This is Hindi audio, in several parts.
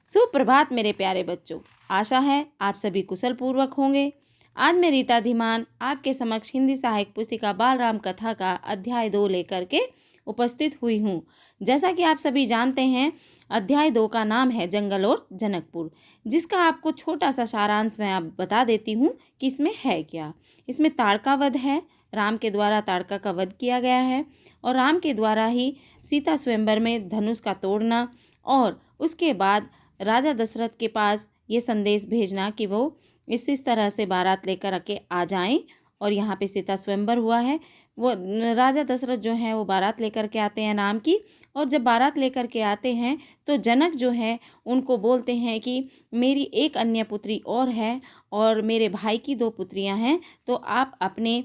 सुप्रभात मेरे प्यारे बच्चों, आशा है आप सभी कुशल पूर्वक होंगे। आज मैं रीता धीमान आपके समक्ष हिंदी साहित्य पुस्तिका बाल राम कथा का अध्याय 2 लेकर के उपस्थित हुई हूँ। जैसा कि आप सभी जानते हैं, अध्याय 2 का नाम है जंगल और जनकपुर, जिसका आपको छोटा सा सारांश मैं आप बता देती हूँ कि इसमें है क्या। इसमें ताड़का वध है, राम के द्वारा ताड़का का वध किया गया है और राम के द्वारा ही सीता स्वयंवर में धनुष का तोड़ना और उसके बाद राजा दशरथ के पास ये संदेश भेजना कि वो इस तरह से बारात लेकर आके आ जाएं और यहाँ पे सीता स्वयंवर हुआ है। वो राजा दशरथ जो हैं वो बारात लेकर के आते हैं राम की, और जब बारात लेकर के आते हैं तो जनक जो है उनको बोलते हैं कि मेरी एक अन्य पुत्री और है और मेरे भाई की 2 पुत्रियां हैं, तो आप अपने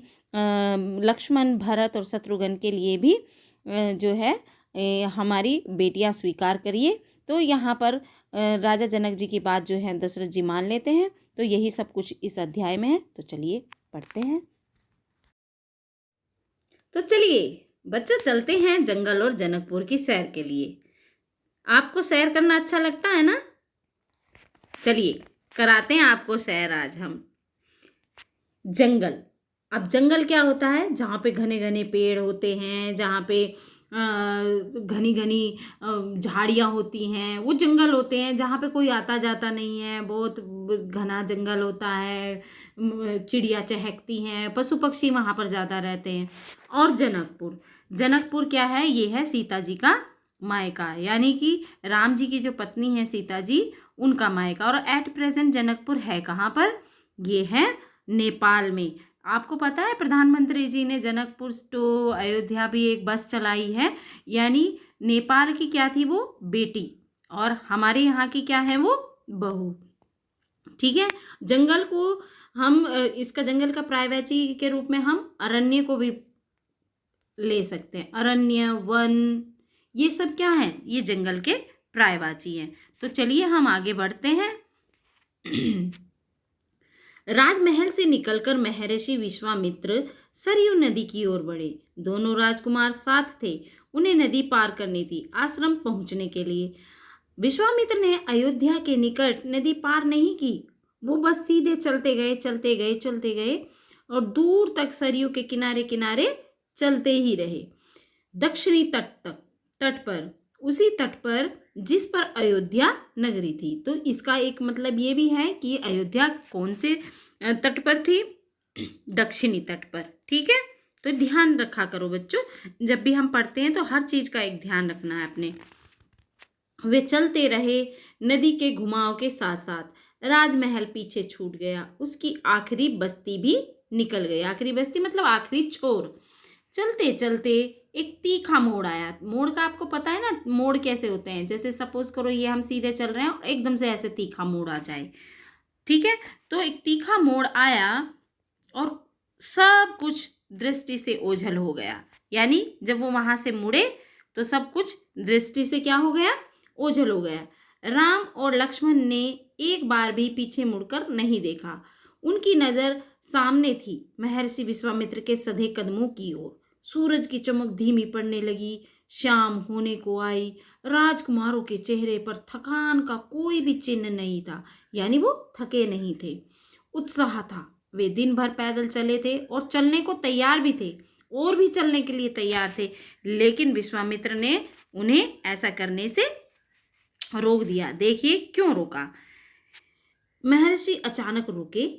लक्ष्मण, भरत और शत्रुघ्न के लिए भी जो है हमारी बेटियां स्वीकार करिए। तो यहाँ पर राजा जनक जी की बात जो है दशरथ जी मान लेते हैं। तो यही सब कुछ इस अध्याय में है, तो चलिए पढ़ते हैं। तो चलिए बच्चों, चलते हैं जंगल और जनकपुर की सैर के लिए। आपको सैर करना अच्छा लगता है ना? चलिए कराते हैं आपको सैर आज हम। जंगल, अब जंगल क्या होता है? जहाँ पे घने घने पेड़ होते हैं, जहाँ पे घनी घनी झाड़ियाँ होती हैं, वो जंगल होते हैं। जहाँ पे कोई आता जाता नहीं है, बहुत घना जंगल होता है, चिड़िया चहकती हैं, पशु पक्षी वहाँ पर ज़्यादा रहते हैं। और जनकपुर, जनकपुर क्या है? ये है सीता जी का मायका, यानी कि राम जी की जो पत्नी है सीता जी, उनका मायका। और एट प्रेजेंट जनकपुर है कहाँ पर? ये है नेपाल में। आपको पता है प्रधानमंत्री जी ने जनकपुर टू अयोध्या भी एक बस चलाई है, यानी नेपाल की क्या थी वो? बेटी, और हमारे यहाँ की क्या है वो? बहू। ठीक है। जंगल को हम इसका जंगल का पर्यायवाची के रूप में हम अरण्य को भी ले सकते हैं। अरण्य, वन, ये सब क्या है? ये जंगल के पर्यायवाची हैं। तो चलिए हम आगे बढ़ते हैं। राजमहल से निकलकर महर्षि विश्वामित्र सरयू नदी की ओर बढ़े। दोनों राजकुमार साथ थे। उन्हें नदी पार करनी थी आश्रम पहुंचने के लिए। विश्वामित्र ने अयोध्या के निकट नदी पार नहीं की, वो बस सीधे चलते गए चलते गए चलते गए और दूर तक सरयू के किनारे किनारे चलते ही रहे, दक्षिणी तट पर, उसी तट पर जिस पर अयोध्या नगरी थी। तो इसका एक मतलब ये भी है कि अयोध्या कौन से तट पर थी? दक्षिणी तट पर। ठीक है, तो ध्यान रखा करो बच्चों, जब भी हम पढ़ते हैं तो हर चीज का एक ध्यान रखना है अपने। वे चलते रहे नदी के घुमाव के साथ साथ। राजमहल पीछे छूट गया, उसकी आखिरी बस्ती भी निकल गई। आखिरी बस्ती मतलब आखिरी छोर। चलते चलते एक तीखा मोड़ आया। मोड़ का आपको पता है ना, मोड़ कैसे होते हैं? जैसे सपोज करो ये हम सीधे चल रहे हैं और एकदम से ऐसे तीखा मोड़ आ जाए। ठीक है, तो एक तीखा मोड़ आया और सब कुछ दृष्टि से ओझल हो गया। यानी जब वो वहां से मुड़े तो सब कुछ दृष्टि से क्या हो गया? ओझल हो गया। राम और लक्ष्मण ने एक बार भी पीछे मुड़कर नहीं देखा। उनकी नजर सामने थी, महर्षि विश्वामित्र के सधे कदमों की ओर। सूरज की चमक धीमी पड़ने लगी, शाम होने को आई। राजकुमारों के चेहरे पर थकान का कोई भी चिन्ह नहीं था, यानी वो थके नहीं थे। उत्साह था, वे दिन भर पैदल चले थे और चलने को तैयार भी थे, और भी चलने के लिए तैयार थे, लेकिन विश्वामित्र ने उन्हें ऐसा करने से रोक दिया। देखिए क्यों रोका। महर्षि अचानक रुके।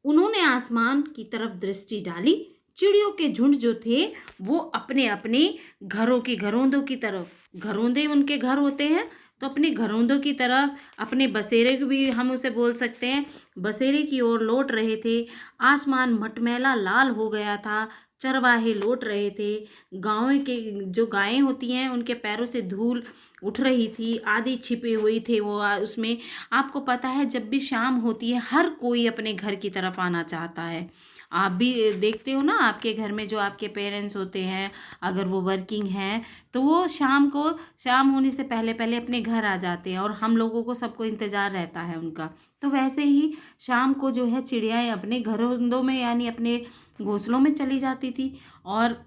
उन्होंने आसमान की तरफ दृष्टि डाली। चिड़ियों के झुंड जो थे वो अपने अपने घरों की घरौंदों की तरफ, घरौंदे उनके घर होते हैं, तो अपने घरौंदों की तरफ, अपने बसेरे को भी हम उसे बोल सकते हैं, बसेरे की ओर लौट रहे थे। आसमान मटमैला लाल हो गया था, चरवाहे लौट रहे थे, गाँव के जो गायें होती हैं उनके पैरों से धूल उठ रही थी, आधी छिपे हुई थे वो उसमें। आपको पता है जब भी शाम होती है हर कोई अपने घर की तरफ आना चाहता है। आप भी देखते हो ना, आपके घर में जो आपके पेरेंट्स होते हैं, अगर वो वर्किंग हैं तो वो शाम होने से पहले पहले अपने घर आ जाते हैं और हम लोगों को सबको इंतज़ार रहता है उनका। तो वैसे ही शाम को जो है चिड़ियाएँ अपने घरों में यानी अपने घोंसलों में चली जाती थी। और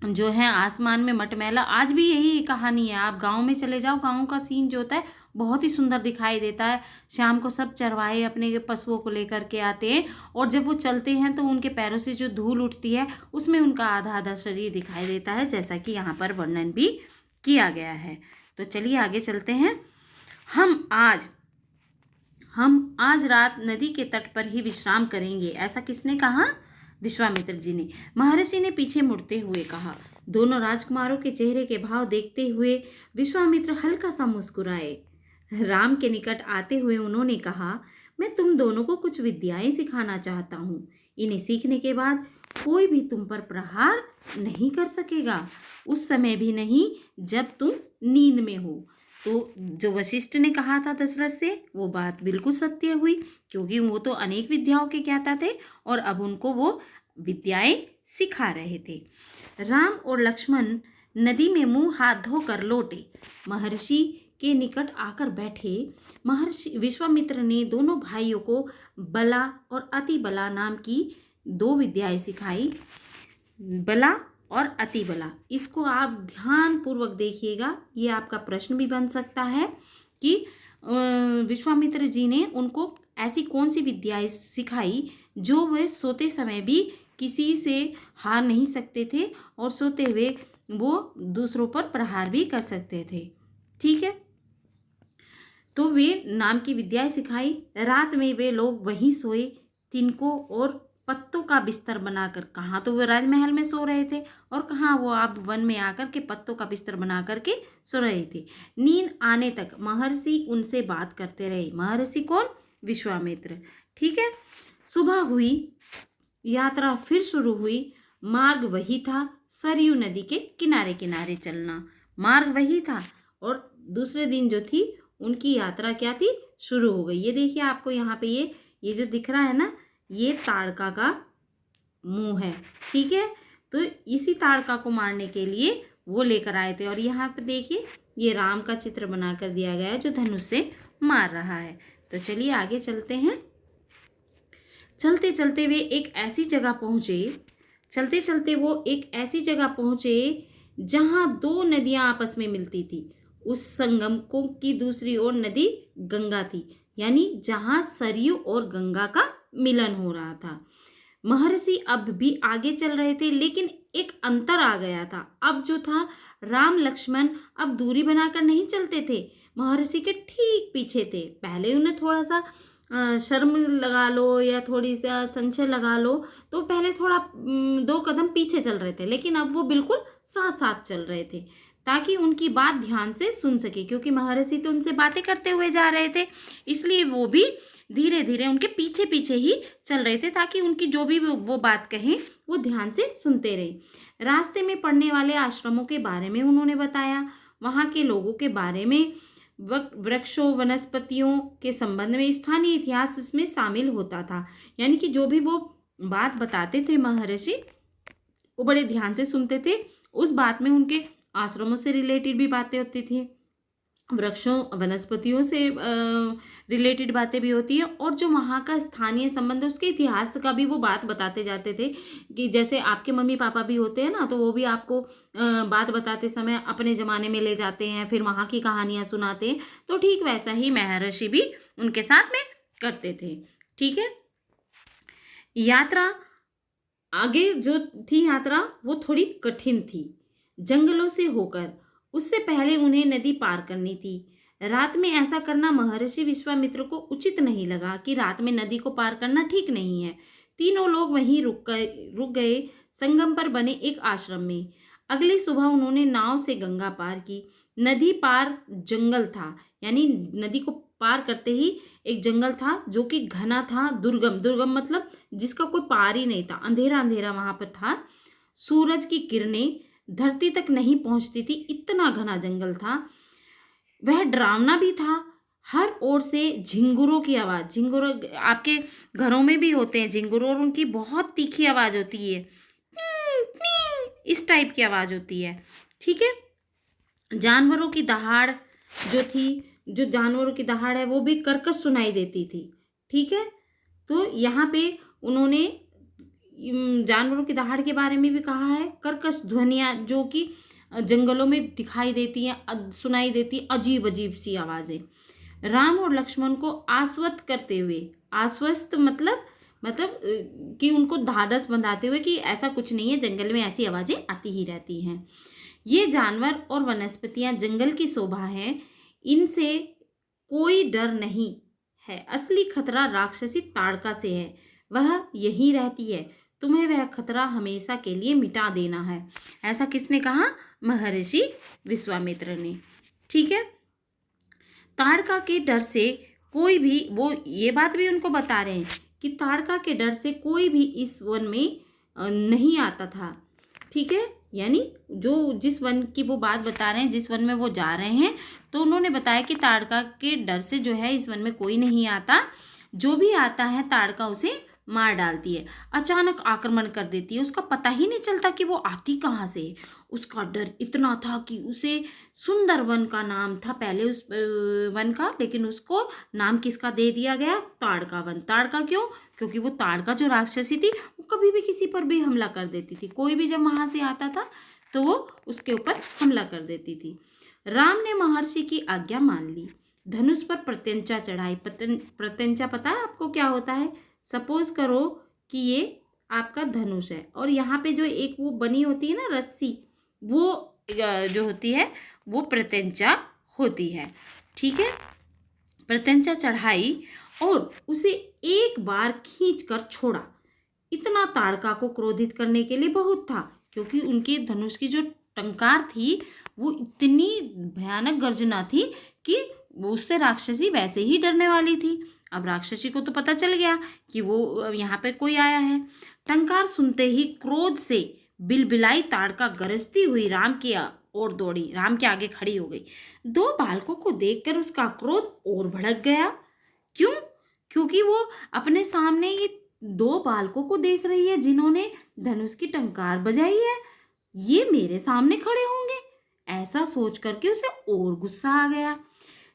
जो है आसमान में मटमैला, आज भी यही कहानी है। आप गांव में चले जाओ, गांव का सीन जो होता है बहुत ही सुंदर दिखाई देता है। शाम को सब चरवाहे अपने पशुओं को लेकर के आते हैं और जब वो चलते हैं तो उनके पैरों से जो धूल उठती है उसमें उनका आधा आधा शरीर दिखाई देता है, जैसा कि यहाँ पर वर्णन भी किया गया है। तो चलिए आगे चलते हैं। हम आज हम आज रात नदी के तट पर ही विश्राम करेंगे, ऐसा किसने कहा? विश्वामित्र जी ने। महर्षि ने पीछे मुड़ते हुए कहा। दोनों राजकुमारों के चेहरे के भाव देखते हुए विश्वामित्र हल्का सा मुस्कुराए। राम के निकट आते हुए उन्होंने कहा, मैं तुम दोनों को कुछ विद्याएं सिखाना चाहता हूँ। इन्हें सीखने के बाद कोई भी तुम पर प्रहार नहीं कर सकेगा, उस समय भी नहीं जब तुम नींद में हो। तो जो वशिष्ठ ने कहा था दशरथ से, वो बात बिल्कुल सत्य हुई, क्योंकि वो तो अनेक विद्याओं के ज्ञाता थे और अब उनको वो विद्याएं सिखा रहे थे। राम और लक्ष्मण नदी में मुंह हाथ धोकर लौटे, महर्षि के निकट आकर बैठे। महर्षि विश्वामित्र ने दोनों भाइयों को बला और अति बला नाम की दो विद्याएं सिखाई। बला और अति बला, इसको आप ध्यान पूर्वक देखिएगा, ये आपका प्रश्न भी बन सकता है कि विश्वामित्र जी ने उनको ऐसी कौन सी विद्याएं सिखाई जो वे सोते समय भी किसी से हार नहीं सकते थे और सोते हुए वो दूसरों पर प्रहार भी कर सकते थे। ठीक है, तो वे नाम की विद्याएं सिखाई। रात में वे लोग वहीं सोए, तिनकों और पत्तों का बिस्तर बनाकर। कहाँ तो वो राजमहल में सो रहे थे और कहाँ वो आप वन में आकर के पत्तों का बिस्तर बना करके सो रहे थे। नींद आने तक महर्षि उनसे बात करते रहे। महर्षि कौन? विश्वामित्र। ठीक है, सुबह हुई, यात्रा फिर शुरू हुई। मार्ग वही था, सरयू नदी के किनारे किनारे चलना, मार्ग वही था। और दूसरे दिन जो थी उनकी यात्रा क्या थी? शुरू हो गई। ये देखिए आपको यहाँ पे ये जो दिख रहा है ना, ये ताड़का का मुंह है। ठीक है, तो इसी ताड़का को मारने के लिए वो लेकर आए थे। और यहाँ पे देखिए ये राम का चित्र बनाकर दिया गया है जो धनुष से मार रहा है। तो चलिए आगे चलते हैं। चलते चलते वे एक ऐसी जगह पहुँचे, चलते चलते वो एक ऐसी जगह पहुँचे जहाँ दो नदियाँ आपस में मिलती थी। उस संगम को की दूसरी ओर नदी गंगा थी, यानी जहाँ सरयू और गंगा का मिलन हो रहा था। महर्षि अब भी आगे चल रहे थे, लेकिन एक अंतर आ गया था। अब जो था, राम लक्ष्मण अब दूरी बनाकर नहीं चलते थे, महर्षि के ठीक पीछे थे। पहले उन्हें थोड़ा सा शर्म लगा लो या थोड़ी सा संशय लगा लो, तो पहले थोड़ा 2 कदम पीछे चल रहे थे, लेकिन अब वो बिल्कुल साथ साथ चल रहे थे ताकि उनकी बात ध्यान से सुन सके, क्योंकि महर्षि तो उनसे बातें करते हुए जा रहे थे, इसलिए वो भी धीरे धीरे उनके पीछे पीछे ही चल रहे थे ताकि उनकी जो भी वो बात कहें वो ध्यान से सुनते रहे। रास्ते में पड़ने वाले आश्रमों के बारे में उन्होंने बताया, वहाँ के लोगों के बारे में, वृक्षों वनस्पतियों के संबंध में, स्थानीय इतिहास उसमें शामिल होता था। यानी कि जो भी वो बात बताते थे महर्षि, वो बड़े ध्यान से सुनते थे। उस बात में उनके आश्रमों से रिलेटेड भी बातें होती थी, वृक्षों वनस्पतियों से रिलेटेड बातें भी होती हैं, और जो वहाँ का स्थानीय संबंध उसके इतिहास का भी वो बात बताते जाते थे। कि जैसे आपके मम्मी पापा भी होते हैं ना, तो वो भी आपको बात बताते समय अपने ज़माने में ले जाते हैं, फिर वहाँ की कहानियाँ सुनाते हैं। तो ठीक वैसा ही महर्षि भी उनके साथ में करते थे। ठीक है, यात्रा आगे जो थी, यात्रा वो थोड़ी कठिन थी, जंगलों से होकर। उससे पहले उन्हें नदी पार करनी थी। रात में ऐसा करना महर्षि विश्वामित्र को उचित नहीं लगा कि रात में नदी को पार करना ठीक नहीं है। तीनों लोग वहीं रुक गए संगम पर बने एक आश्रम में। अगली सुबह उन्होंने नाव से गंगा पार की। नदी पार जंगल था, यानी नदी को पार करते ही एक जंगल था जो कि घना था, दुर्गम, दुर्गम मतलब जिसका कोई पार ही नहीं था, अंधेरा अंधेरा वहां पर था। सूरज की किरणें धरती तक नहीं पहुंचती थी, इतना घना जंगल था। वह डरावना भी था। हर ओर से झिंगुरों की आवाज, झिंगुर आपके घरों में भी होते हैं झिंगुर, और उनकी बहुत तीखी आवाज होती है, इस टाइप की आवाज होती है। ठीक है। जानवरों की दहाड़ जो थी, जो जानवरों की दहाड़ है वो भी कर्कश सुनाई देती थी। ठीक है। तो यहाँ पे उन्होंने जानवरों की दहाड़ के बारे में भी कहा है, कर्कश ध्वनियाँ जो कि जंगलों में दिखाई देती हैं, सुनाई देती, अजीब अजीब सी आवाजें। राम और लक्ष्मण को आश्वस्त करते हुए, आश्वस्त मतलब कि उनको ढाढ़स बंधाते हुए कि ऐसा कुछ नहीं है, जंगल में ऐसी आवाजें आती ही रहती हैं। ये जानवर और वनस्पतियां जंगल की शोभा है, इनसे कोई डर नहीं है। असली खतरा राक्षसी ताड़का से है, वह यहीं रहती है, तुम्हें वह खतरा हमेशा के लिए मिटा देना है। ऐसा किसने कहा? महर्षि विश्वामित्र ने। ठीक है। ताड़का के डर से कोई भी, वो ये बात भी उनको बता रहे हैं कि ताड़का के डर से कोई भी इस वन में नहीं आता था। ठीक है। यानी जो जिस वन की वो बात बता रहे हैं, जिस वन में वो जा रहे हैं, तो उन्होंने बताया कि ताड़का के डर से जो है इस वन में कोई नहीं आता, जो भी आता है ताड़का उसे मार डालती है, अचानक आक्रमण कर देती है, उसका पता ही नहीं चलता कि वो आती कहाँ से। उसका डर इतना था कि उसे सुंदर वन का नाम था पहले उस वन का, लेकिन उसको नाम किसका दे दिया गया? ताड़का वन। ताड़का क्यों? क्योंकि वो ताड़का जो राक्षसी थी वो कभी भी किसी पर भी हमला कर देती थी, कोई भी जब वहां से आता था तो वो उसके ऊपर हमला कर देती थी। राम ने महर्षि की आज्ञा मान ली, धनुष पर प्रत्यंचा चढ़ाई। प्रत्यंचा पता है आपको क्या होता है? सपोज करो कि ये आपका धनुष है और यहाँ पे जो एक वो बनी होती है ना रस्सी, वो जो होती है वो प्रत्यंचा होती है। ठीक है। प्रत्यंचा चढ़ाई और उसे एक बार खींच कर छोड़ा। इतना ताड़का को क्रोधित करने के लिए बहुत था, क्योंकि उनके धनुष की जो टंकार थी वो इतनी भयानक गर्जना थी कि उससे राक्षसी वैसे ही डरने वाली थी। अब राक्षसी को तो पता चल गया कि वो यहाँ पे कोई आया है। टंकार सुनते ही क्रोध से बिलबिलाई ताड़का गरजती हुई राम की ओर दौड़ी, राम के आगे खड़ी हो गई। दो बालकों को देखकर उसका क्रोध और भड़क गया। क्यों? क्योंकि वो अपने सामने ये दो बालकों को देख रही है जिन्होंने धनुष की टंकार बजाई है, ये मेरे सामने खड़े होंगे, ऐसा सोच करके उसे और गुस्सा आ गया।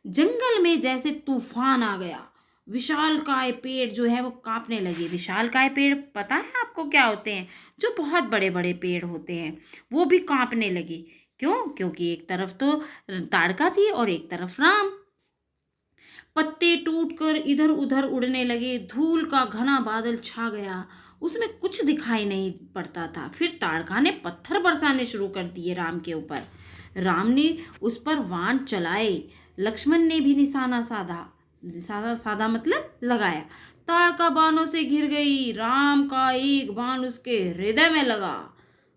जंगल में जैसे तूफान आ गया, विशालकाय पेड़ जो है वो कांपने लगे। विशालकाय पेड़ पता है आपको क्या होते हैं? जो बहुत बड़े बड़े पेड़ होते हैं, वो भी कांपने लगे। क्यों? क्योंकि एक तरफ तो ताड़का थी और एक तरफ राम। पत्ते टूटकर इधर उधर उड़ने लगे, धूल का घना बादल छा गया, उसमें कुछ दिखाई नहीं पड़ता था। फिर ताड़का ने पत्थर बरसाने शुरू कर दिए राम के ऊपर। राम ने उस पर बाण चलाए, लक्ष्मण ने भी निशाना साधा, साधा साधा मतलब लगाया। ताड़का बाणों से घिर गई, राम का एक बाण उसके हृदय में लगा,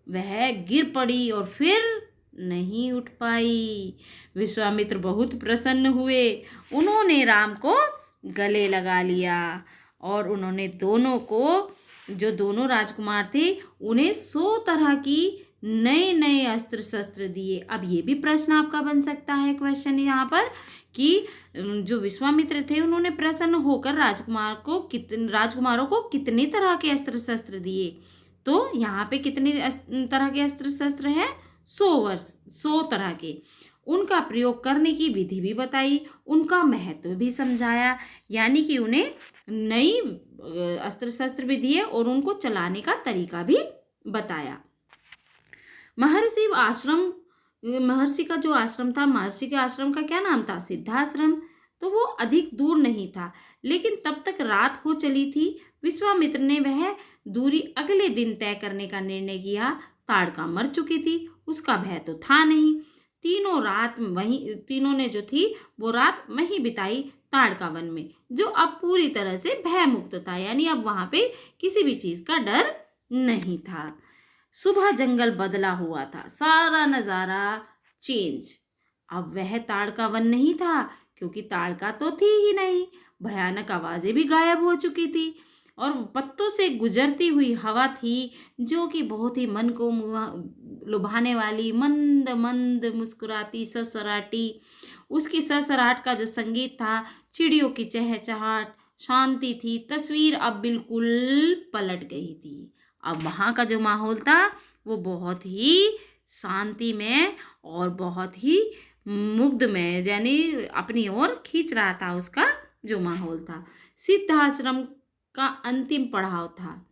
वह गिर पड़ी और फिर नहीं उठ पाई। विश्वामित्र बहुत प्रसन्न हुए, उन्होंने राम को गले लगा लिया और उन्होंने दोनों को, जो दोनों राजकुमार थे, उन्हें 100 तरह की नए नए अस्त्र शस्त्र दिए। अब ये भी प्रश्न आपका बन सकता है, क्वेश्चन यहाँ पर, कि जो विश्वामित्र थे उन्होंने प्रसन्न होकर राजकुमारों को कितने तरह के अस्त्र शस्त्र दिए? तो यहाँ पे कितने तरह के अस्त्र शस्त्र हैं? 100 तरह के। उनका प्रयोग करने की विधि भी बताई, उनका महत्व भी समझाया, यानी कि उन्हें नई अस्त्र शस्त्र भी दिए और उनको चलाने का तरीका भी बताया। महर्षि का जो आश्रम था, महर्षि के आश्रम का क्या नाम था? सिद्धाश्रम। तो वो अधिक दूर नहीं था, लेकिन तब तक रात हो चली थी। विश्वामित्र ने वह दूरी अगले दिन तय करने का निर्णय किया। ताड़का मर चुकी थी, उसका भय तो था नहीं। तीनों ने जो थी वो रात वहीं बिताई, ताड़का वन में, जो अब पूरी तरह से भय मुक्त था, यानी अब वहां पे किसी भी चीज का डर नहीं था। सुबह जंगल बदला हुआ था, सारा नजारा चेंज। अब वह ताड़का वन नहीं था, क्योंकि ताड़का तो थी ही नहीं। भयानक आवाजें भी गायब हो चुकी थी और पत्तों से गुजरती हुई हवा थी, जो कि बहुत ही मन को लुभाने वाली, मंद मंद मुस्कुराती, सरसराटी। उसकी सरसराहट का जो संगीत था, चिड़ियों की चहचहाट, शांति थी। तस्वीर अब बिल्कुल पलट गई थी। अब वहाँ का जो माहौल था वो बहुत ही शांति में और बहुत ही मुग्ध में, यानी अपनी ओर खींच रहा था। उसका जो माहौल था, सिद्ध आश्रम का अंतिम पड़ाव था,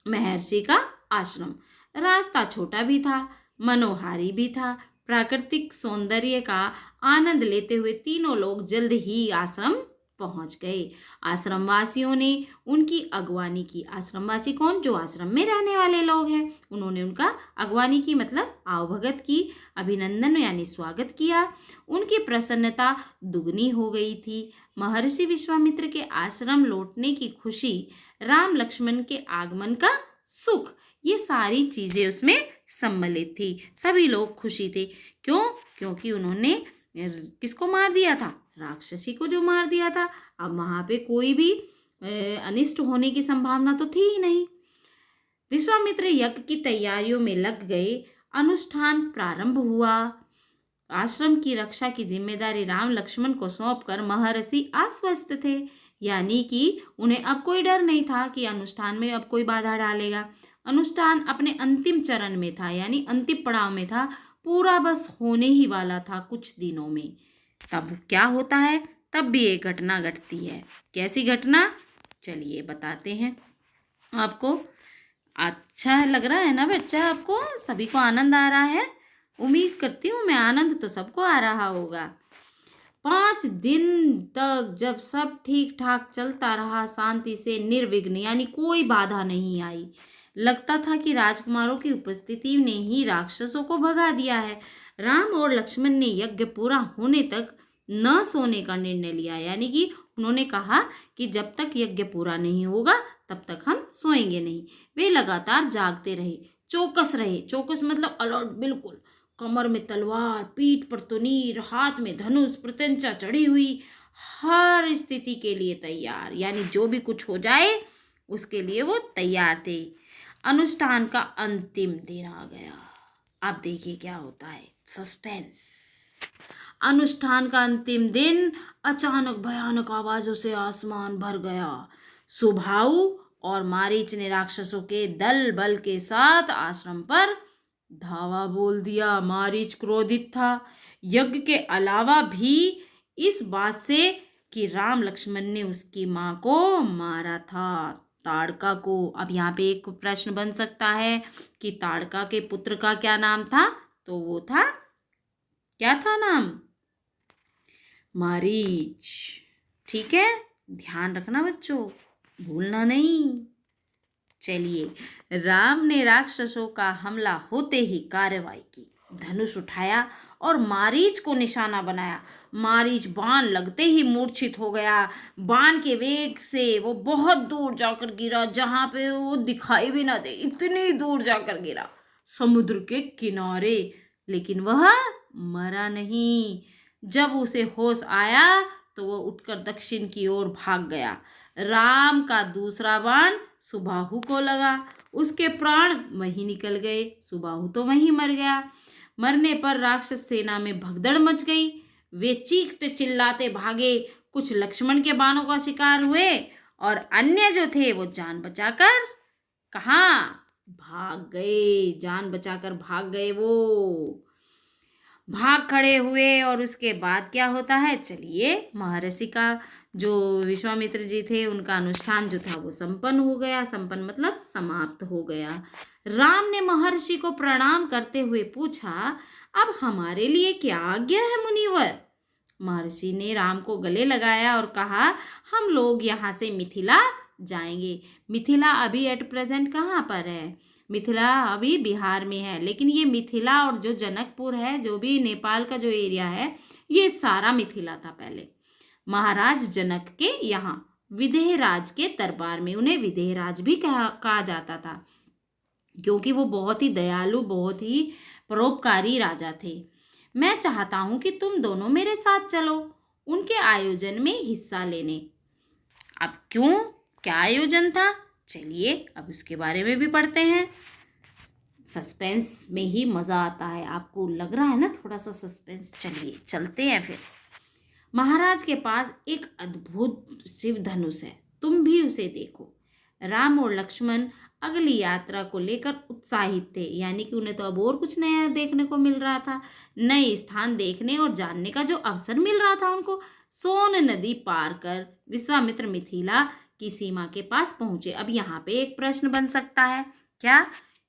महर्षि का आश्रम। रास्ता छोटा भी था, मनोहारी भी था। प्राकृतिक सौंदर्य का आनंद लेते हुए तीनों लोग जल्द ही आश्रम पहुंच गए। आश्रम वासियों ने उनकी अगवानी की। आश्रम वासी कौन? जो आश्रम में रहने वाले लोग हैं, उन्होंने उनका अगवानी की, मतलब आवभगत की, अभिनंदन यानी स्वागत किया। उनकी प्रसन्नता दुगनी हो गई थी। महर्षि विश्वामित्र के आश्रम लौटने की खुशी, राम लक्ष्मण के आगमन का सुख, ये सारी चीजें उसमें सम्मिलित थी। सभी लोग खुशी थे। क्यों? क्योंकि उन्होंने किसको मार दिया था? राक्षसी को जो मार दिया था। अब वहां पे कोई भी अनिष्ट होने की संभावना तो थी ही नहीं। विश्वामित्र यज्ञ की तैयारियों में लग गए। अनुष्ठान प्रारंभ हुआ। आश्रम की रक्षा की जिम्मेदारी राम लक्ष्मण को सौंपकर महर्षि आश्वस्त थे, यानी कि उन्हें अब कोई डर नहीं था कि अनुष्ठान में अब कोई बाधा डालेगा। अनुष्ठान अपने अंतिम चरण में था, यानी अंतिम पड़ाव में था। पूरा बस होने ही वाला था कुछ दिनों में। तब क्या होता है? तब भी एक घटना घटती है। कैसी घटना? चलिए बताते हैं आपको। अच्छा लग रहा है ना बच्चा? आपको सभी को आनंद आ रहा है? उम्मीद करती हूँ मैं, आनंद तो सबको आ रहा होगा। 5 दिन तक जब सब ठीक ठाक चलता रहा, शांति से, निर्विघ्न, यानी कोई बाधा नहीं आई। लगता था कि राजकुमारों की उपस्थिति ने ही राक्षसों को भगा दिया है। राम और लक्ष्मण ने यज्ञ पूरा होने तक न सोने का निर्णय लिया, यानी कि उन्होंने कहा कि जब तक यज्ञ पूरा नहीं होगा तब तक हम सोएंगे नहीं। वे लगातार जागते रहे, चौकस रहे। चौकस मतलब अलर्ट, बिल्कुल। कमर में तलवार, पीठ पर तुनीर, हाथ में धनुष, प्रत्यंचा चढ़ी हुई, हर स्थिति के लिए तैयार, यानी जो भी कुछ हो जाए उसके लिए वो तैयार थे। अनुष्ठान का अंतिम दिन आ गया। अब देखिए क्या होता है, सस्पेंस। अनुष्ठान का अंतिम दिन, अचानक भयानक आवाजों से आसमान भर गया। सुबाहु और मारीच ने राक्षसों के दल बल के साथ आश्रम पर धावा बोल दिया। मारीच क्रोधित था, यज्ञ के अलावा भी इस बात से कि राम लक्ष्मण ने उसकी मां को मारा था, ताड़का को। अब यहाँ पे एक प्रश्न बन सकता है कि ताड़का के पुत्र का क्या नाम था? तो वो था, क्या था नाम? मारीच। ठीक है, ध्यान रखना बच्चों, भूलना नहीं। चलिए, राम ने राक्षसों का हमला होते ही कार्रवाई की। धनुष उठाया और मारीच को निशाना बनाया। मारीच बाण लगते ही मूर्छित हो गया। बाण के वेग से वो बहुत दूर जाकर गिरा, जहां पे वो दिखाई भी ना दे, इतनी दूर जाकर गिरा, समुद्र के किनारे। लेकिन वह मरा नहीं। जब उसे होश आया तो वह उठकर दक्षिण की ओर भाग गया। राम का दूसरा बाण सुबाहु को लगा, उसके प्राण वहीं निकल गए। सुबाहु तो वहीं मर गया। मरने पर राक्षस सेना में भगदड़ मच गई। वे चीखते चिल्लाते भागे। कुछ लक्ष्मण के बाणों का शिकार हुए और अन्य जो थे वो जान बचाकर कहाँ भाग गए। जान बचाकर भाग गए, वो भाग खड़े हुए। और उसके बाद क्या होता है? चलिए, महर्षि का जो विश्वामित्र जी थे उनका अनुष्ठान जो था वो संपन्न हो गया। संपन्न मतलब समाप्त हो गया। राम ने महर्षि को प्रणाम करते हुए पूछा, अब हमारे लिए क्या आज्ञा है मुनिवर? महर्षि ने राम को गले लगाया और कहा, हम लोग यहाँ से मिथिला जाएंगे। मिथिला अभी एट प्रेजेंट कहाँ पर है? मिथिला अभी बिहार में है, लेकिन ये मिथिला और जो जनकपुर है, जो भी नेपाल का जो एरिया है, ये सारा मिथिला था पहले। महाराज जनक के यहाँ विदेहराज के दरबार में, उन्हें विदेहराज भी कहा जाता था। क्योंकि वो बहुत ही दयालु, बहुत ही परोपकारी राजा थे। मैं चाहता हूं कि तुम दोनों मेरे साथ चलो उनके आयोजन में हिस्सा लेने। अब क्यों, क्या आयोजन था, चलिए अब उसके बारे में भी पढ़ते हैं। सस्पेंस में ही मज़ा आता है, आपको लग रहा है ना थोड़ा सा सस्पेंस, चलिए चलते हैं फिर। महाराज के पास एक अद्भुत शिव धनुष है, तुम भी उसे देखो। राम और लक्ष्मण अगली यात्रा को लेकर उत्साहित थे, यानी कि उन्हें तो अब और कुछ नया देखने को मिल रहा था, नए स्थान देखने और जानने का जो अवसर मिल रहा था उनको। सोन नदी पार कर विश्वामित्र मिथिला की सीमा के पास पहुंचे। अब यहाँ पे एक प्रश्न बन सकता है, क्या,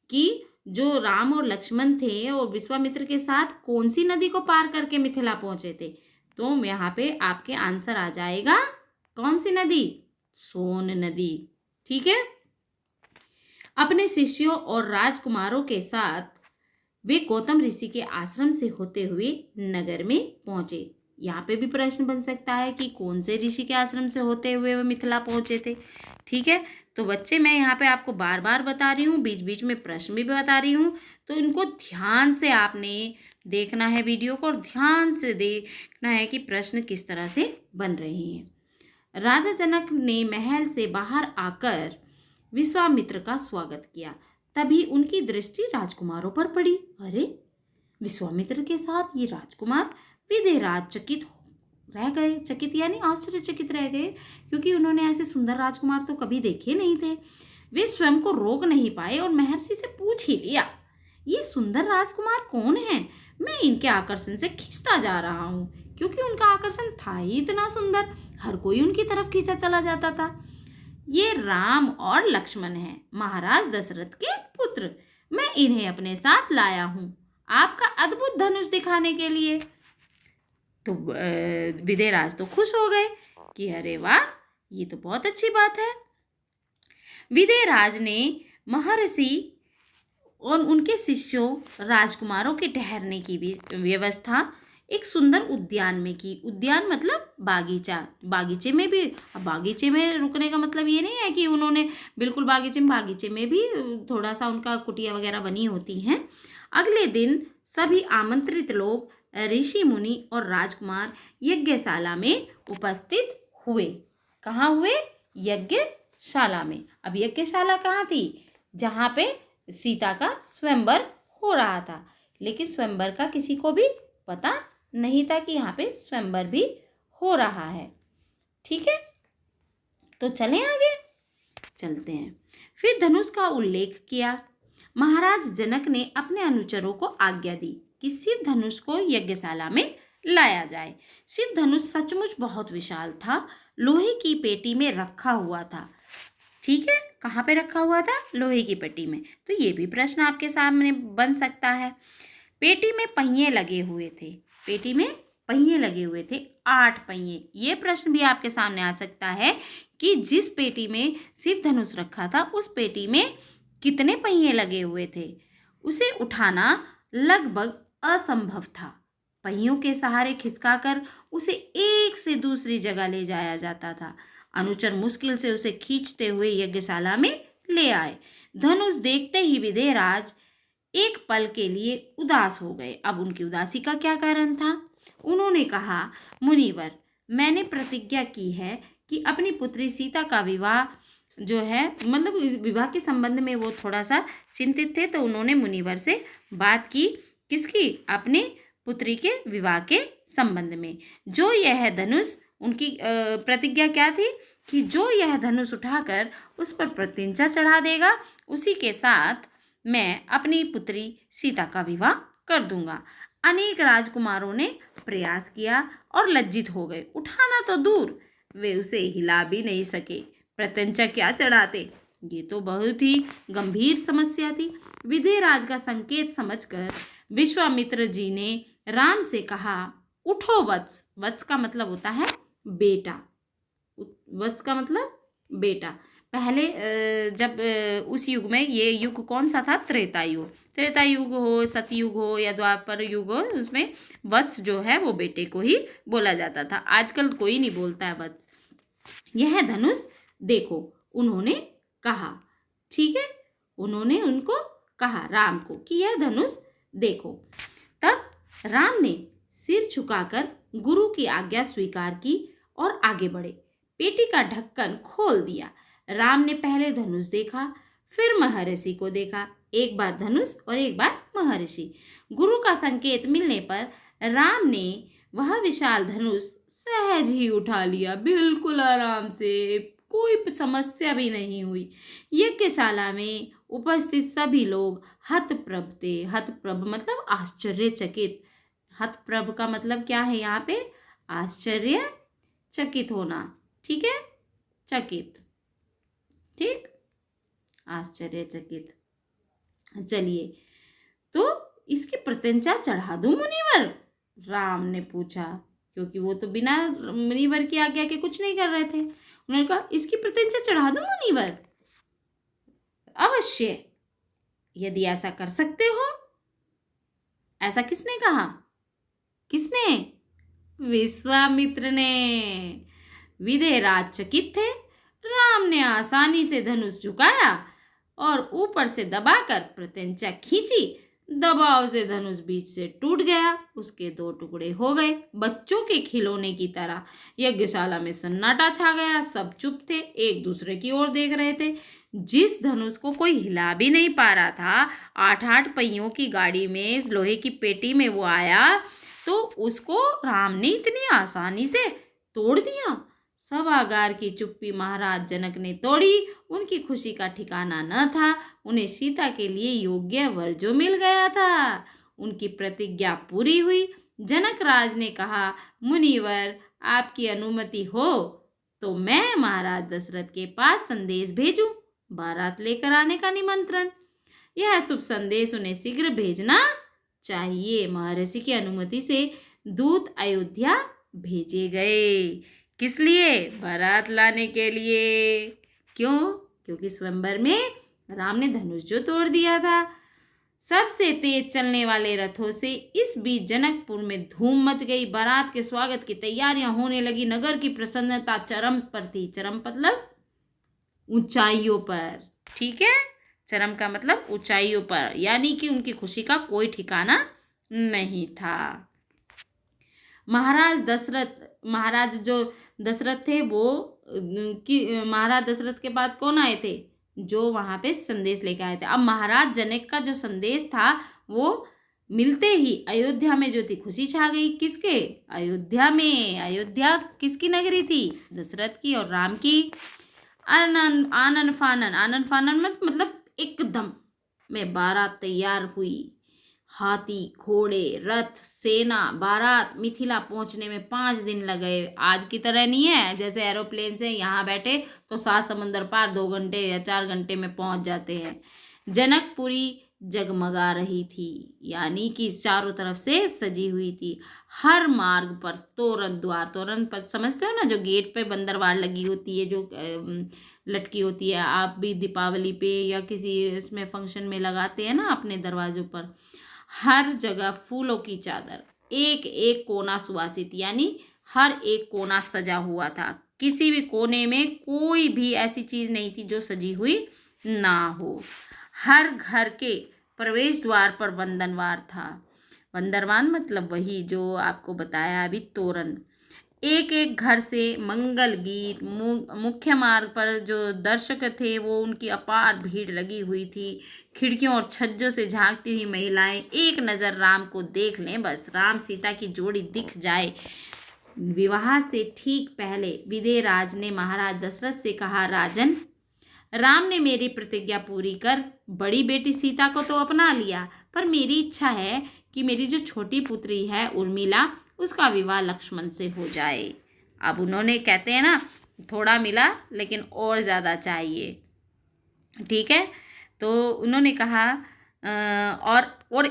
कि जो राम और लक्ष्मण थे और विश्वामित्र के साथ कौन सी नदी को पार करके मिथिला पहुंचे थे? तो यहाँ पे आपके आंसर आ जाएगा, कौन सी नदी, सोन नदी। ठीक है। अपने शिष्यों और राजकुमारों के साथ वे गौतम ऋषि के आश्रम से होते हुए नगर में पहुंचे। यहाँ पे भी प्रश्न बन सकता है कि कौन से ऋषि के आश्रम से होते हुए वे मिथिला पहुंचे थे। ठीक है, तो बच्चे मैं यहाँ पे आपको बार बार बता रही हूँ, बीच बीच में प्रश्न भी बता रही हूँ, तो इनको ध्यान से आपने देखना है वीडियो को, और ध्यान से देखना है कि प्रश्न किस तरह से बन रहे हैं। राजा जनक ने महल से बाहर आकर विश्वामित्र का स्वागत किया। तभी उनकी दृष्टि राजकुमारों पर पड़ी। अरे, विश्वामित्र के साथ ये राजकुमार। विदेहराज चकित रह गए, चकित यानी आश्चर्यचकित रह गए, क्योंकि उन्होंने ऐसे सुंदर राजकुमार तो कभी देखे नहीं थे। वे स्वयं को रोक नहीं पाए और महर्षि से पूछ ही लिया, ये सुंदर राजकुमार कौन है? मैं इनके आकर्षण से खींचता जा रहा हूँ, क्योंकि उनका आकर्षण था ही इतना सुंदर, हर कोई उनकी तरफ खींचा चला जाता था। ये राम और लक्ष्मण हैं, महाराज दशरथ के पुत्र। मैं इन्हें अपने साथ लाया हूँ आपका अद्भुत धनुष दिखाने के लिए। तो विदेहराज तो खुश हो गए कि अरे वाह, ये तो बहुत अच्छी बात है। विदेहराज ने महर्षि और उनके शिष्यों राजकुमारों के ठहरने की भी व्यवस्था एक सुंदर उद्यान में की। उद्यान मतलब बागीचा, बागीचे में भी। अब बागीचे में रुकने का मतलब ये नहीं है कि उन्होंने बिल्कुल बागीचे में भी थोड़ा सा उनका कुटिया वगैरह बनी होती हैं। अगले दिन सभी आमंत्रित लोग, ऋषि मुनि और राजकुमार यज्ञशाला में उपस्थित हुए। कहाँ हुए? यज्ञशाला में। अब यज्ञशाला कहाँ थी? जहाँ पे सीता का स्वयंवर हो रहा था, लेकिन स्वयंवर का किसी को भी पता नहीं था कि यहाँ पे स्वयंवर भी हो रहा है। ठीक है, तो चलें आगे, चलते हैं। फिर धनुष का उल्लेख किया। महाराज जनक ने अपने अनुचरों को आज्ञा दी कि शिव धनुष को यज्ञशाला में लाया जाए। शिव धनुष सचमुच बहुत विशाल था, लोहे की पेटी में रखा हुआ था। ठीक है, कहाँ पे रखा हुआ था? लोहे की पेटी में। तो ये भी प्रश्न आपके सामने बन सकता है। पेटी में पहिए लगे हुए थे, पेटी में पहिए लगे हुए थे, 8 पहिए। ये प्रश्न भी आपके सामने आ सकता है कि जिस पेटी में शिव धनुष रखा था उस पेटी में कितने पहिए लगे हुए थे। उसे उठाना लगभग असंभव था। पहियों के सहारे खिसकाकर उसे एक से दूसरी जगह ले जाया जाता था। अनुचर मुश्किल से उसे खींचते हुए यज्ञशाला में ले आए। धनुष देखते ही विदेहराज एक पल के लिए उदास हो गए। अब उनकी उदासी का क्या कारण था? उन्होंने कहा, मुनिवर, मैंने प्रतिज्ञा की है कि अपनी पुत्री सीता का विवाह जो है, मतलब इस विवाह के संबंध में वो थोड़ा सा चिंतित थे, तो उन्होंने मुनिवर से बात की। किसकी? अपनी पुत्री के विवाह के संबंध में। जो यह धनुष, उनकी प्रतिज्ञा क्या थी कि जो यह धनुष उठाकर उस पर प्रत्यंचा चढ़ा देगा, उसी के साथ मैं अपनी पुत्री सीता का विवाह कर दूंगा। अनेक राजकुमारों ने प्रयास किया और लज्जित हो गए। उठाना तो दूर, वे उसे हिला भी नहीं सके, प्रत्यंचा क्या चढ़ाते। ये तो बहुत ही गंभीर समस्या थी। विदेहराज का संकेत समझकर विश्वामित्र जी ने राम से कहा, उठो वत्स। वत्स का मतलब होता है बेटा, वत्स का मतलब बेटा। पहले जब उस युग में, ये युग कौन सा था? त्रेता युग। त्रेता युग हो, सतयुग हो या द्वापर युग हो, उसमें वत्स जो है वो बेटे को ही बोला जाता था। आजकल कोई नहीं बोलता है वत्स। यह धनुष देखो, उन्होंने कहा। ठीक है, उन्होंने उनको कहा राम को कि यह धनुष देखो। तब राम ने सिर झुकाकर गुरु की आज्ञा स्वीकार की और आगे बढ़े। पेटी का ढक्कन खोल दिया। राम ने पहले धनुष देखा, फिर महर्षि को देखा। एक बार धनुष और एक बार महर्षि। गुरु का संकेत मिलने पर राम ने वह विशाल धनुष सहज ही उठा लिया, बिल्कुल आराम से, कोई समस्या भी नहीं हुई। यज्ञशाला में उपस्थित सभी लोग हतप्रभ थे। हतप्रभ मतलब आश्चर्यचकित। हतप्रभ का मतलब क्या है यहाँ पे? आश्चर्यचकित होना। ठीक है, चकित, ठीक, आश्चर्यचकित। चलिए, तो इसकी प्रत्यंचा चढ़ा दूं मुनिवर? राम ने पूछा, क्योंकि वो तो बिना मुनिवर की आज्ञा के कुछ नहीं कर रहे थे। उन्होंने कहा, इसकी प्रत्यंचा चढ़ा दूं मुनिवर? अवश्य, यदि ऐसा कर सकते हो। ऐसा किसने कहा? किसने? विश्वामित्र ने। विदेहराज चकित थे। राम ने आसानी से धनुष झुकाया और ऊपर से दबाकर प्रत्यंचा खींची। दबाव से धनुष बीच से टूट गया, उसके 2 टुकड़े हो गए, बच्चों के खिलौने की तरह। यज्ञशाला में सन्नाटा छा गया। सब चुप थे, एक दूसरे की ओर देख रहे थे। जिस धनुष को कोई हिला भी नहीं पा रहा था, 8-8 पहियों की गाड़ी में, लोहे की पेटी में वो आया, तो उसको राम ने इतनी आसानी से तोड़ दिया। सभागार की चुप्पी महाराज जनक ने तोड़ी। उनकी खुशी का ठिकाना न था। उन्हें सीता के लिए योग्य वर जो मिल गया था। उनकी प्रतिज्ञा पूरी हुई। जनक राज ने कहा, मुनिवर, आपकी अनुमति हो तो मैं महाराज दशरथ के पास संदेश भेजूं, बारात लेकर आने का निमंत्रण। यह शुभ संदेश उन्हें शीघ्र भेजना चाहिए। महर्षि की अनुमति से दूत अयोध्या भेजे गए। किस लिए? बारात लाने के लिए। क्यों? क्योंकि स्वयंवर में राम ने धनुष जो तोड़ दिया था। सबसे तेज चलने वाले रथों से इस बीच जनकपुर में धूम मच गई। बारात के स्वागत की तैयारियां होने लगी। नगर की प्रसन्नता चरम पर थी। चरम मतलब ऊंचाइयों पर। ठीक है, चरम का मतलब ऊंचाइयों पर, यानी कि उनकी खुशी का कोई ठिकाना नहीं था। महाराज जो दशरथ थे, वो महाराज दशरथ के बाद कौन आए थे? जो वहाँ पे संदेश लेके आए थे। अब महाराज जनक का जो संदेश था, वो मिलते ही अयोध्या में जो थी खुशी छा गई। किसके? अयोध्या में। अयोध्या किसकी नगरी थी? दशरथ की और राम की। आनन फानन मतलब एकदम में बारात तैयार हुई। हाथी, घोड़े, रथ, सेना, बारात मिथिला पहुंचने में 5 दिन लगे। आज की तरह नहीं है जैसे एरोप्लेन से यहाँ बैठे तो 7 समुंदर पार 2 घंटे या 4 घंटे में पहुंच जाते हैं। जनकपुरी जगमगा रही थी, यानी कि चारों तरफ से सजी हुई थी। हर मार्ग पर तोरण द्वार, तोरण पर समझते हो ना, जो गेट पे बंदरवार लगी होती है, जो लटकी होती है। आप भी दीपावली पे या किसी इसमें फंक्शन में लगाते हैं ना अपने दरवाजों पर। हर जगह फूलों की चादर, एक एक कोना सुवासित, यानी हर एक कोना सजा हुआ था। किसी भी कोने में कोई भी ऐसी चीज़ नहीं थी जो सजी हुई ना हो। हर घर के प्रवेश द्वार पर बंदनवार था। बंदरवान मतलब वही जो आपको बताया अभी, तोरण। एक एक घर से मंगल गीत। मुख्य मार्ग पर जो दर्शक थे वो उनकी अपार भीड़ लगी हुई थी। खिड़कियों और छज्जों से झांकती हुई महिलाएं एक नज़र राम को देख लें, बस राम सीता की जोड़ी दिख जाए। विवाह से ठीक पहले विदेहराज ने महाराज दशरथ से कहा, राजन, राम ने मेरी प्रतिज्ञा पूरी कर बड़ी बेटी सीता को तो अपना लिया, पर मेरी इच्छा है कि मेरी जो छोटी पुत्री है उर्मिला, उसका विवाह लक्ष्मण से हो जाए। अब उन्होंने, कहते हैं ना, थोड़ा मिला लेकिन और ज़्यादा चाहिए। ठीक है, तो उन्होंने कहा और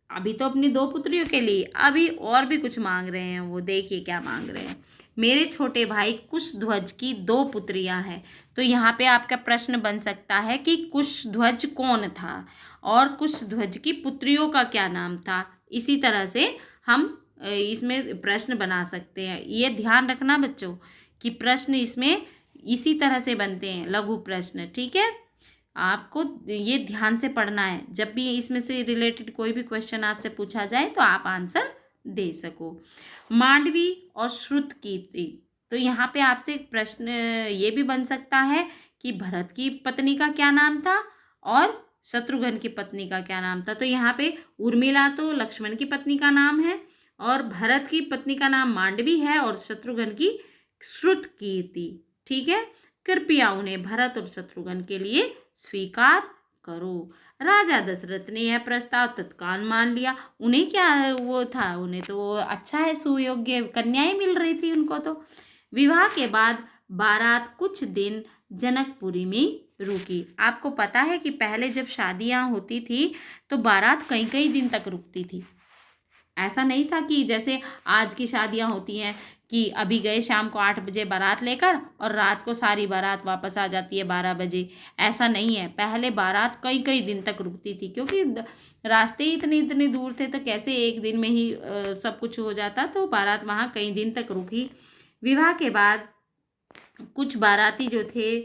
अभी तो अपनी 2 पुत्रियों के लिए अभी और भी कुछ मांग रहे हैं। वो देखिए क्या मांग रहे हैं। मेरे छोटे भाई कुशध्वज की 2 पुत्रियां हैं। तो यहाँ पे आपका प्रश्न बन सकता है कि कुशध्वज कौन था और कुशध्वज की पुत्रियों का क्या नाम था। इसी तरह से हम इसमें प्रश्न बना सकते हैं। ये ध्यान रखना बच्चों कि प्रश्न इसमें इसी तरह से बनते हैं, लघु प्रश्न। ठीक है, आपको ये ध्यान से पढ़ना है, जब भी इसमें से रिलेटेड कोई भी क्वेश्चन आपसे पूछा जाए तो आप आंसर दे सको। मांडवी और श्रुत कीर्ति, तो यहाँ पे आपसे एक प्रश्न ये भी बन सकता है कि भरत की पत्नी का क्या नाम था और शत्रुघ्न की पत्नी का क्या नाम था। तो यहाँ पे उर्मिला तो लक्ष्मण की पत्नी का नाम है और भरत की पत्नी का नाम मांडवी है और शत्रुघ्न की श्रुत कीर्ति। ठीक है, कृपया उन्हें भरत और शत्रुघ्न के लिए स्वीकार करो। राजा दशरथ ने यह प्रस्ताव तत्काल मान लिया। उन्हें क्या वो था, उन्हें तो वो अच्छा है, सुयोग्य कन्याएं मिल रही थी उनको। तो विवाह के बाद बारात कुछ दिन जनकपुरी में रुकी। आपको पता है कि पहले जब शादियां होती थी तो बारात कई कई दिन तक रुकती थी। ऐसा नहीं था कि जैसे आज की शादियां होती हैं कि अभी गए शाम को 8 बजे बारात लेकर और रात को सारी बारात वापस आ जाती है 12 बजे। ऐसा नहीं है, पहले बारात कई कई दिन तक रुकती थी, क्योंकि रास्ते ही इतने इतने दूर थे तो कैसे एक दिन में ही सब कुछ हो जाता। तो बारात वहाँ कई दिन तक रुकी। विवाह के बाद कुछ बाराती जो थे,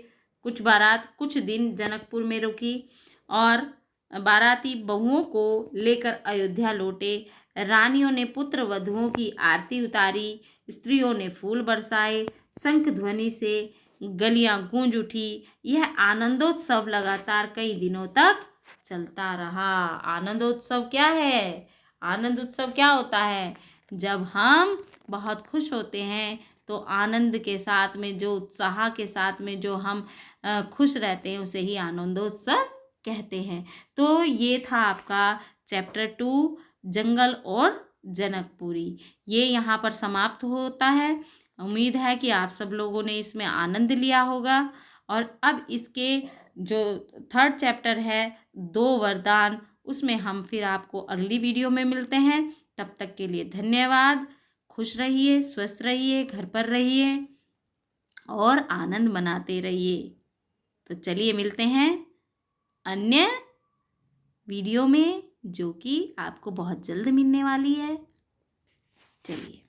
कुछ बारात कुछ दिन जनकपुर में रुकी और बाराती बहुओं को लेकर अयोध्या लौटे। रानियों ने पुत्र वधुओं की आरती उतारी, स्त्रियों ने फूल बरसाए, शंख ध्वनि से गलियां गूंज उठी। यह आनंदोत्सव लगातार कई दिनों तक चलता रहा। आनंदोत्सव क्या है? आनंदोत्सव क्या होता है? जब हम बहुत खुश होते हैं तो आनंद के साथ में, जो उत्साह के साथ में जो हम खुश रहते हैं, उसे ही आनंदोत्सव कहते हैं। तो ये था आपका चैप्टर 2 जंगल और जनकपुरी। ये यहाँ पर समाप्त होता है। उम्मीद है कि आप सब लोगों ने इसमें आनंद लिया होगा। और अब इसके जो 3rd चैप्टर है 2 वरदान, उसमें हम फिर आपको अगली वीडियो में मिलते हैं। तब तक के लिए धन्यवाद। खुश रहिए, स्वस्थ रहिए, घर पर रहिए और आनंद मनाते रहिए। तो चलिए मिलते हैं अन्य वीडियो में, जो कि आपको बहुत जल्द मिलने वाली है। चलिए।